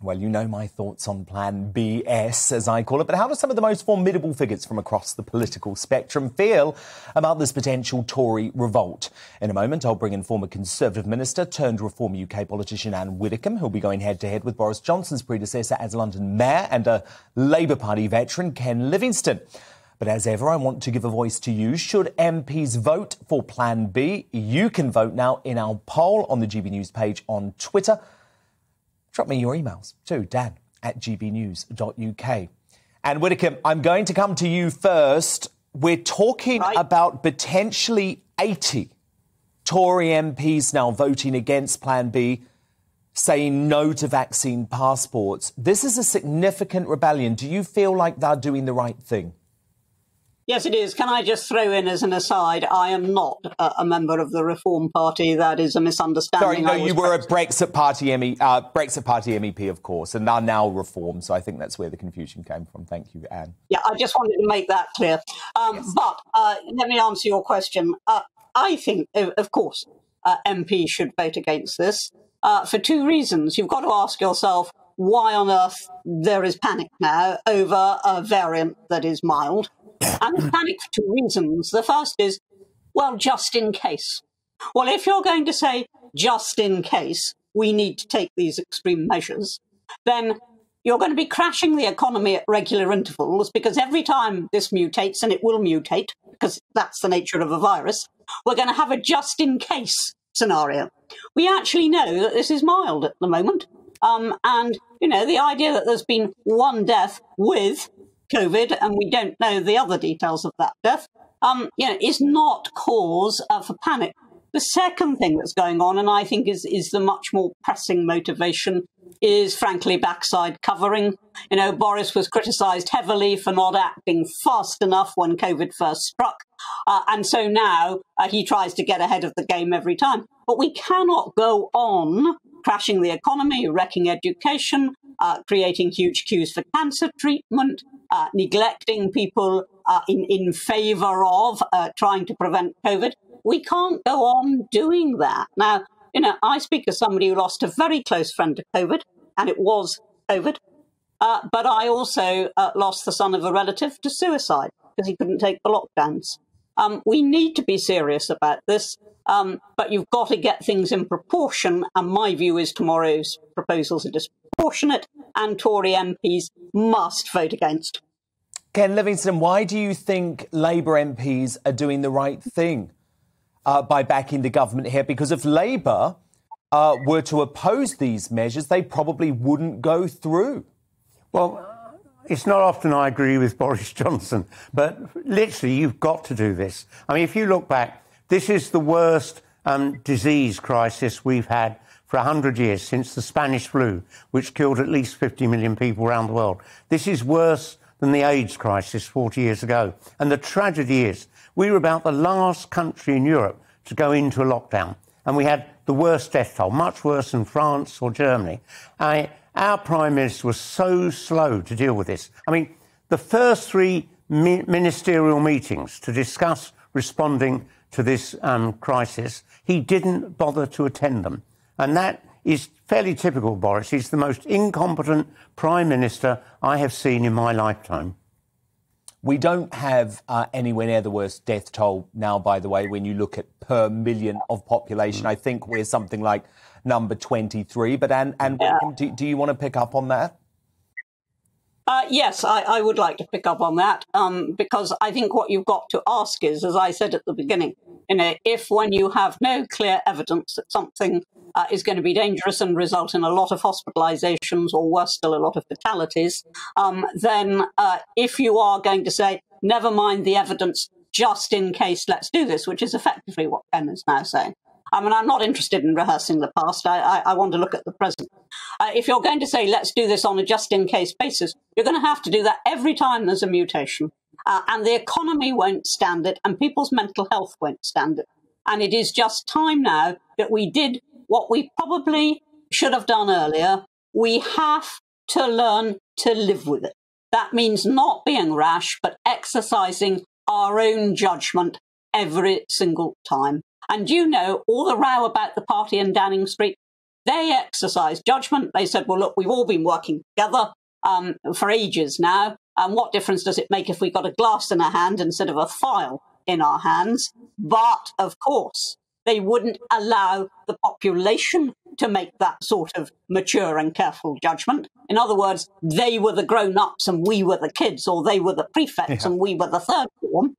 Well, you know my thoughts on Plan BS, as I call it, but how do some of the most formidable figures from across the political spectrum feel about this potential Tory revolt? In a moment, I'll bring in former Conservative Minister turned Reform UK politician Anne Widdecombe, who'll be going head-to-head with Boris Johnson's predecessor as London Mayor and a Labour Party veteran, Ken Livingstone. But as ever, I want to give a voice to you. Should MPs vote for Plan B? You can vote now in our poll on the GB News page on Twitter. Drop me your emails to dan@gbnews.uk. And Widdecombe, I'm going to come to you first. We're talking about potentially 80 Tory MPs now voting against Plan B, saying no to vaccine passports. This is a significant rebellion. Do you feel like they're doing the right thing? Yes, it is. Can I just throw in as an aside, I am not a member of the Reform Party. That is a misunderstanding. Sorry, no, you were a Brexit Party MEP, of course, and are now Reform. So I think that's where the confusion came from. Thank you, Anne. Yeah, I just wanted to make that clear. Yes. But let me answer your question. I think, of course, MPs should vote against this for two reasons. You've got to ask yourself why on earth there is panic now over a variant that is mild. And it's panic for two reasons. The first is, well, just in case. Well, if you're going to say, just in case, we need to take these extreme measures, then you're going to be crashing the economy at regular intervals, because every time this mutates, and it will mutate, because that's the nature of a virus, we're going to have a just in case scenario. We actually know that this is mild at the moment. And, you know, the idea that there's been one death with COVID, and we don't know the other details of that death, is not cause for panic. The second thing that's going on, and I think is the much more pressing motivation, is frankly backside covering. You know, Boris was criticised heavily for not acting fast enough when COVID first struck, and so now he tries to get ahead of the game every time. But we cannot go on crashing the economy, wrecking education, creating huge queues for cancer treatment, neglecting people in favour of trying to prevent COVID. We can't go on doing that. Now, you know, I speak as somebody who lost a very close friend to COVID, and it was COVID. But I also lost the son of a relative to suicide because he couldn't take the lockdowns. We need to be serious about this, but you've got to get things in proportion. And my view is tomorrow's proposals are disproportionate, and Tory MPs must vote against. Ken Livingstone, why do you think Labour MPs are doing the right thing by backing the government here? Because if Labour were to oppose these measures, they probably wouldn't go through. Well, it's not often I agree with Boris Johnson, but literally you've got to do this. I mean, if you look back, this is the worst disease crisis we've had for 100 years, since the Spanish flu, which killed at least 50 million people around the world. This is worse than the AIDS crisis 40 years ago. And the tragedy is we were about the last country in Europe to go into a lockdown. And we had the worst death toll, much worse than France or Germany. Our Prime Minister was so slow to deal with this. I mean, the first three ministerial meetings to discuss responding to this crisis, he didn't bother to attend them. And that is fairly typical, Boris. He's the most incompetent Prime Minister I have seen in my lifetime. We don't have anywhere near the worst death toll now, by the way, when you look at per million of population. I think we're something like number 23. But Anne, do you want to pick up on that? Yes, I would like to pick up on that, because I think what you've got to ask is, as I said at the beginning, you know, if when you have no clear evidence that something is going to be dangerous and result in a lot of hospitalizations, or worse still, a lot of fatalities, then if you are going to say, never mind the evidence, just in case, let's do this, which is effectively what Ken is now saying. I mean, I'm not interested in rehearsing the past. I want to look at the present. If you're going to say, let's do this on a just-in-case basis, you're going to have to do that every time there's a mutation. And the economy won't stand it, and people's mental health won't stand it. And it is just time now that we did what we probably should have done earlier. We have to learn to live with it. That means not being rash, but exercising our own judgment every single time. And you know, all the row about the party in Downing Street, They exercised judgment. They said, well, look, we've all been working together for ages now. And what difference does it make if we got a glass in our hand instead of a file in our hands? But, of course, they wouldn't allow the population to make that sort of mature and careful judgment. In other words, they were the grown-ups and we were the kids, or they were the prefects and we were the third form.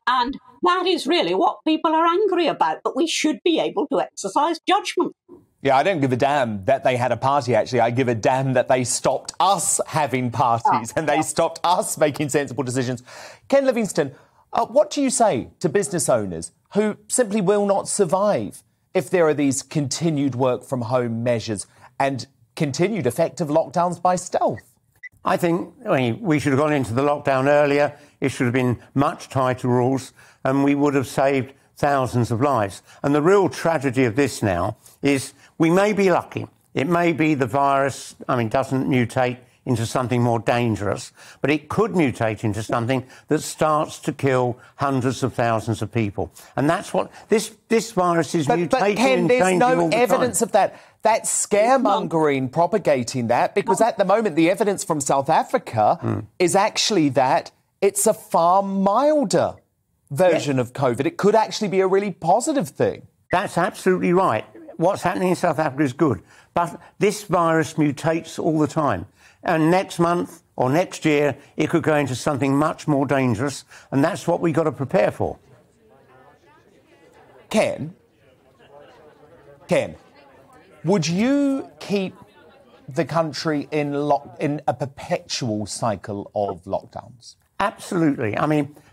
And that is really what people are angry about, but we should be able to exercise judgment. Yeah, I don't give a damn that they had a party, actually. I give a damn that they stopped us having parties and they stopped us making sensible decisions. Ken Livingstone, what do you say to business owners who simply will not survive if there are these continued work-from-home measures and continued effective lockdowns by stealth? I think we should have gone into the lockdown earlier. It should have been much tighter rules, and we would have saved thousands of lives. And the real tragedy of this now is we may be lucky. It may be the virus, doesn't mutate into something more dangerous, but it could mutate into something that starts to kill hundreds of thousands of people. And that's what this virus is mutating. But Ken, there's no evidence of that. That's scaremongering, propagating that, because at the moment the evidence from South Africa is actually that it's a far milder version of COVID. It could actually be a really positive thing. That's absolutely right. What's happening in South Africa is good. But this virus mutates all the time. And next month or next year, it could go into something much more dangerous. And that's what we've got to prepare for. Ken, would you keep the country in a perpetual cycle of lockdowns? Absolutely.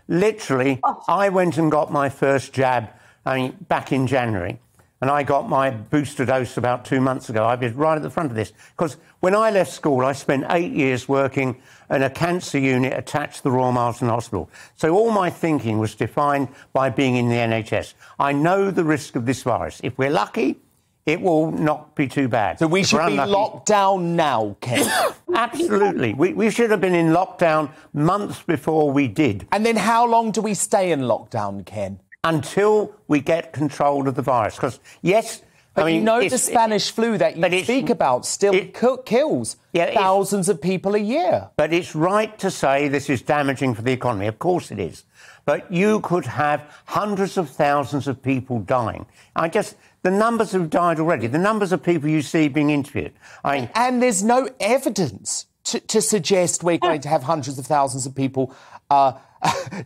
Literally, I went and got my first jab back in January. And I got my booster dose about 2 months ago. I was right at the front of this. Because when I left school, I spent 8 years working in a cancer unit attached to the Royal Marsden Hospital. So all my thinking was defined by being in the NHS. I know the risk of this virus. If we're lucky, it will not be too bad. So we should be locked down now, Ken? Absolutely. We should have been in lockdown months before we did. And then how long do we stay in lockdown, Ken? Until we get control of the virus. Because, yes... But the Spanish flu that you speak about still kills thousands of people a year. But it's right to say this is damaging for the economy. Of course it is. But you could have hundreds of thousands of people dying. The numbers have died already. The numbers of people you see being interviewed. And there's no evidence to suggest we're going to have hundreds of thousands of people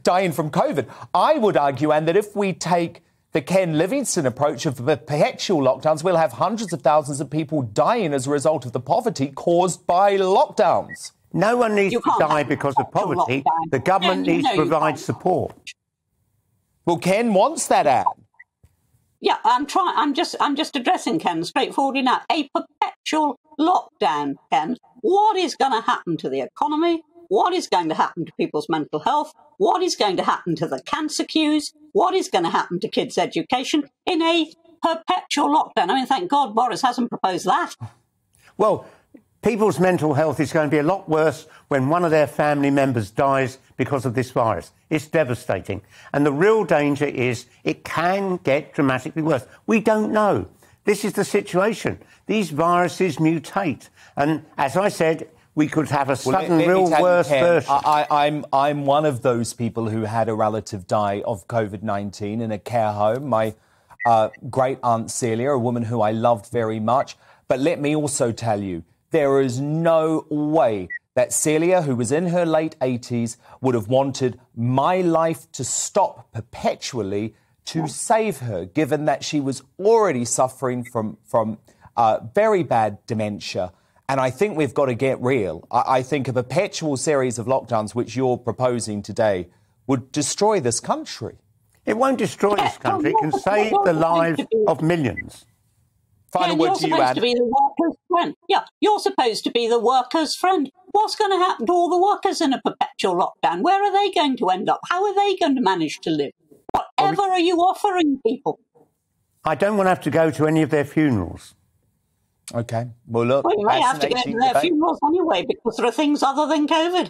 dying from COVID. I would argue, and that if we take the Ken Livingstone approach of perpetual lockdowns, we'll have hundreds of thousands of people dying as a result of the poverty caused by lockdowns. No one needs to die because of poverty. The government needs to provide support. Well, Ken wants that out. Yeah, I'm just addressing Ken straightforwardly now. A perpetual lockdown, Ken. What is going to happen to the economy? What is going to happen to people's mental health? What is going to happen to the cancer queues? What is going to happen to kids' education in a perpetual lockdown? Thank God Boris hasn't proposed that. Well, people's mental health is going to be a lot worse when one of their family members dies because of this virus. It's devastating. And the real danger is it can get dramatically worse. We don't know. This is the situation. These viruses mutate. And as I said, we could have a sudden worse version. I'm one of those people who had a relative die of COVID-19 in a care home. My great aunt Celia, a woman who I loved very much. But let me also tell you, there is no way that Celia, who was in her late 80s, would have wanted my life to stop perpetually to save her, given that she was already suffering from very bad dementia. And I think we've got to get real. I think a perpetual series of lockdowns, which you're proposing today, would destroy this country. It won't destroy this country. It can save the lives of millions. Final word to you, Anne. You're supposed to be the workers' friend. Yeah, you're supposed to be the workers' friend. What's going to happen to all the workers in a perpetual lockdown? Where are they going to end up? How are they going to manage to live? Whatever are you offering people? I don't want to have to go to any of their funerals. OK. Well, look, you may have to go to their funerals anyway because there are things other than COVID.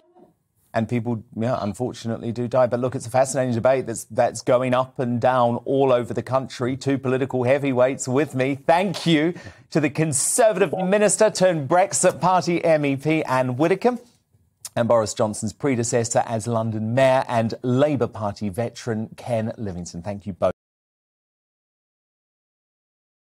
And people, unfortunately do die. But look, it's a fascinating debate that's going up and down all over the country. Two political heavyweights with me. Thank you to the Conservative Minister turned Brexit Party MEP Anne Widdecombe and Boris Johnson's predecessor as London Mayor and Labour Party veteran Ken Livingstone. Thank you both.